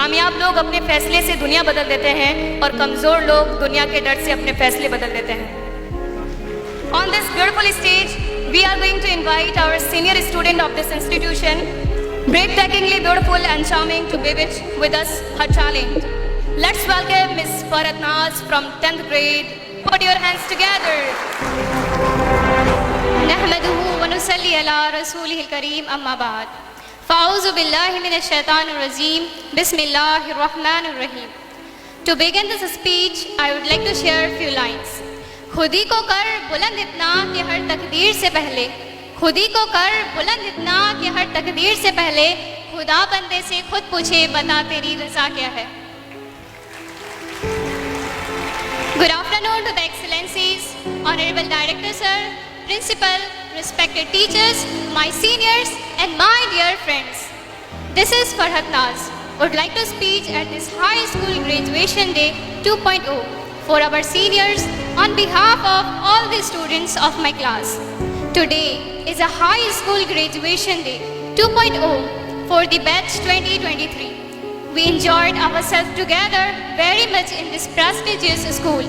कामयाब लोग अपने फैसले से दुनिया बदल देते हैं और कमज़ोर लोग दुनिया के डर से अपने फैसले बदल देते हैं। On this beautiful stage, we are going to invite our senior student of this institution, breathtakingly beautiful and charming, to be with us her talent. Let's welcome Miss Farhat Naz from 10th grade. Put your hands together. नहमदुहु व नुसल्ली अला रसूलिहिल करीम अम्मा बाद। फ़ाऊज़ु बिल्लाहि मिनश शैतानिर रजीम। बिस्मिल्लाहिर रहमानिर रहीम। To begin this speech, I would like to share a few lines. खुदी को कर बुलंद इतना कि हर तकदीर से पहले, खुदी को कर बुलंद इतना कि हर तकदीर से पहले खुदा बंदे से खुद पूछे बता तेरी रज़ा क्या है। Good afternoon to the excellencies, honorable director sir, principal, respected teachers, my seniors and my dear friends. This is Farhat Naz. Would like to speak at this high school graduation day 2.0 for our seniors on behalf of all the students of my class. Today is a high school graduation day 2.0 for the batch 2023. We enjoyed ourselves together very much in this prestigious school.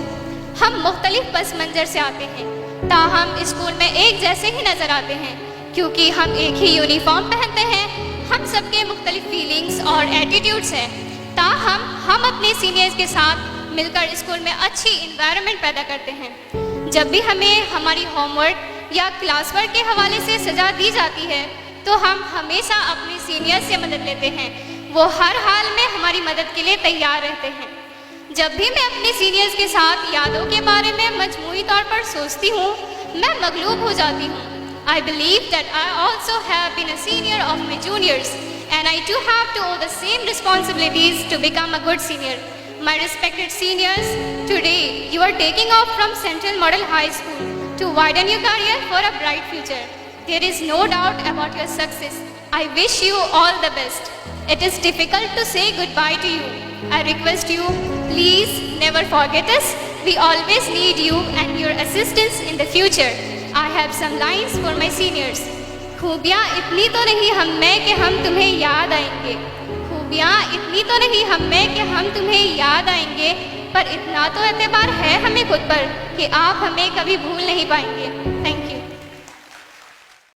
हम मुख्तलिफ पस मंज़र से आते हैं, ताहम school में एक जैसे ही नज़र आते हैं क्योंकि हम एक ही यूनिफॉर्म पहनते हैं। हम सबके मुख्तलिफ फीलिंग्स और एटीट्यूड्स हैं, ताहम हम अपने सीनियर्स के साथ मिलकर स्कूल में अच्छी इन्वायरमेंट पैदा करते हैं। जब भी हमें हमारी होमवर्क या क्लास वर्क के हवाले से सज़ा दी जाती है तो हम हमेशा अपने सीनियर्स से मदद लेते हैं। वो हर हाल में हमारी मदद के लिए तैयार रहते हैं। जब भी मैं अपने सीनियर्स के साथ यादों के बारे में मजमूई तौर पर सोचती हूँ, मैं मगलूब हो जाती हूँ। I believe that I also have been a senior of my juniors and I too have to owe the same responsibilities to become a good senior. My respected seniors, today you are taking off from Central Model High School to widen your career for a bright future. There is no doubt about your success. I wish you all the best. It is difficult to say goodbye to you. I request you, please never forget us. We always need you and your assistance in the future. I have some lines for my seniors. खूबियाँ इतनी तो नहीं हम में कि हम तुम्हें याद आएंगे, खूबियाँ इतनी तो नहीं हम में कि हम तुम्हें याद आएंगे, पर इतना तो एतबार है हमें खुद पर कि आप हमें कभी भूल नहीं पाएंगे।